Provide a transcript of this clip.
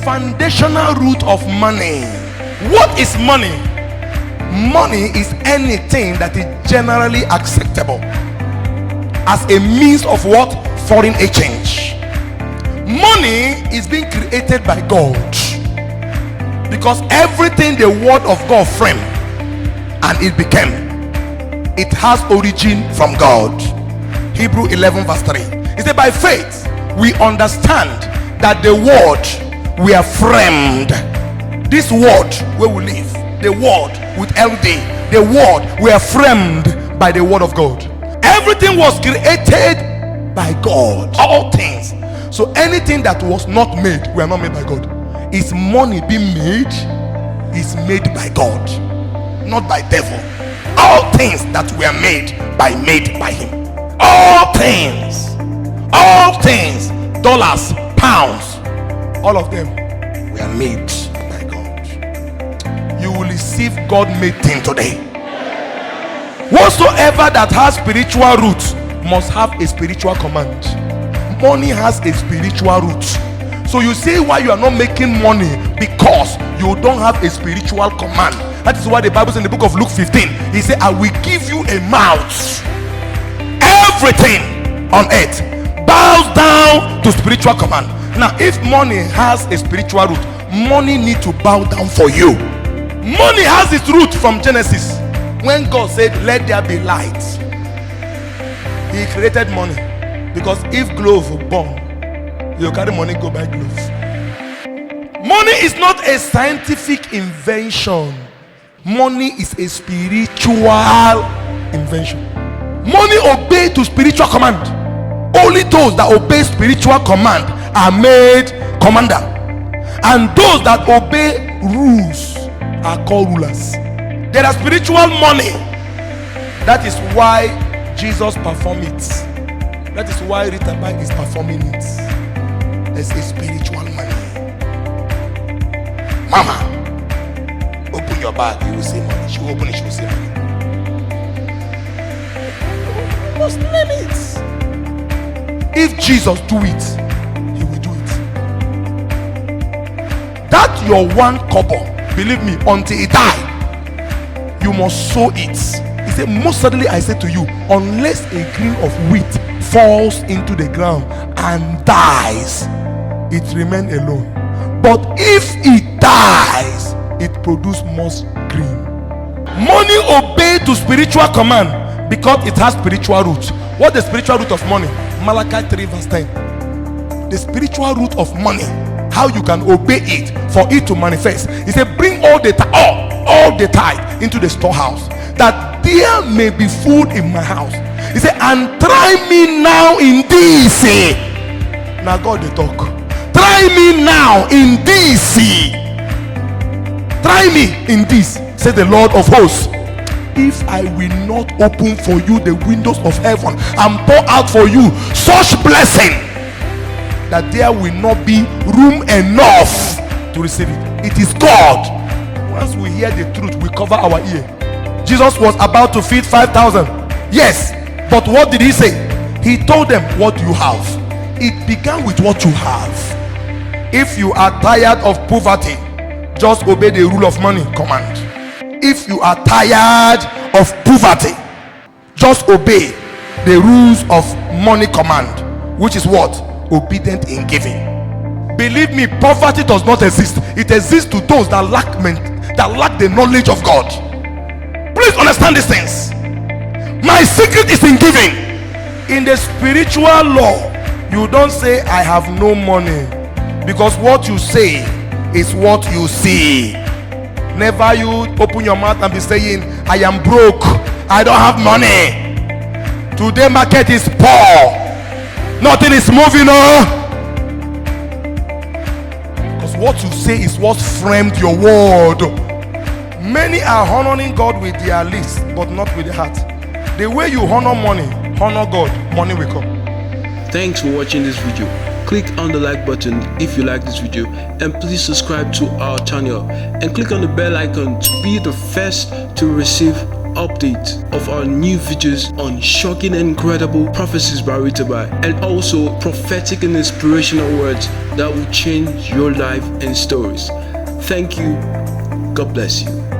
foundational root of money. What is money? Money is anything that is generally acceptable as a means of what? Foreign exchange. Money is being created by God, because everything the word of God framed and it became, it has origin from God. Hebrew 11 verse 3. It said, by faith we understand that the word we are framed. This word where we live, the word with LD, the word we are framed by the word of God. Everything was created by God. All things. So anything that was not made, we are not made by God. Is money being made? Is made by God, not by devil. All things that were made by him. All things, dollars, pounds, all of them were made by God. You will receive God-made thing today. Whatsoever that has spiritual roots must have a spiritual command. Money has a spiritual root. So you see why you are not making money, because you don't have a spiritual command. That is why the Bible says in the book of Luke 15, he said, I will give you a mouth. Everything on earth bows down to spiritual command. Now if money has a spiritual root, money need to bow down for you. Money has its root from Genesis. When God said let there be light, he created money. Because if glove were born, you carry money, go buy gloves. Money is not a scientific invention. Money is a spiritual invention. Money obey to spiritual command. Only those that obey spiritual command are made commander, and those that obey rules are called rulers. There are spiritual money. That is why Jesus performed it. That is why Ritabbi is performing it. It's a spiritual money. Mama, open your bag, you will see money. She will open it, she will see money. You must name it. If Jesus do it, he will do it. That your one kobo, believe me, until he die, you must sow it. He said, most certainly I say to you, unless a grain of wheat falls into the ground and dies, it remains alone. But if it dies, it produces much green. Money obey to spiritual command because it has spiritual roots. What is the spiritual root of money? Malachi 3 verse 10. The spiritual root of money, how you can obey it for it to manifest. He said, bring all the tithe into the storehouse, that there may be food in my house. He said, and try me now in this. Now God they talk. Try me now in this. Try me in this, said the Lord of hosts, if I will not open for you the windows of heaven and pour out for you such blessing that there will not be room enough to receive it. It is God. Once we hear the truth, we cover our ear. Jesus was about to feed 5,000. Yes, but what did he say? He told them, what you have. It began with what you have. If you are tired of poverty, just obey the rule of money command. If you are tired of poverty, just obey the rules of money command, which is what? Obedient in giving. Believe me, poverty does not exist. It exists to those that lack the knowledge of God. Please understand these things. My secret is in giving. In the spiritual law, you don't say I have no money, because what you say is what you see. Never you open your mouth and be saying I am broke, I don't have money. Today market is poor, nothing is moving on. Because what you say is what framed your word. Many are honoring God with their lips, but not with their heart. The way you honor money, honor God, money will come. Thanks for watching this video. Click on the like button if you like this video, and please subscribe to our channel and click on the bell icon to be the first to receive updates of our new videos on shocking and incredible prophecies by Ritabbi, and also prophetic and inspirational words that will change your life and stories. Thank you. God bless you.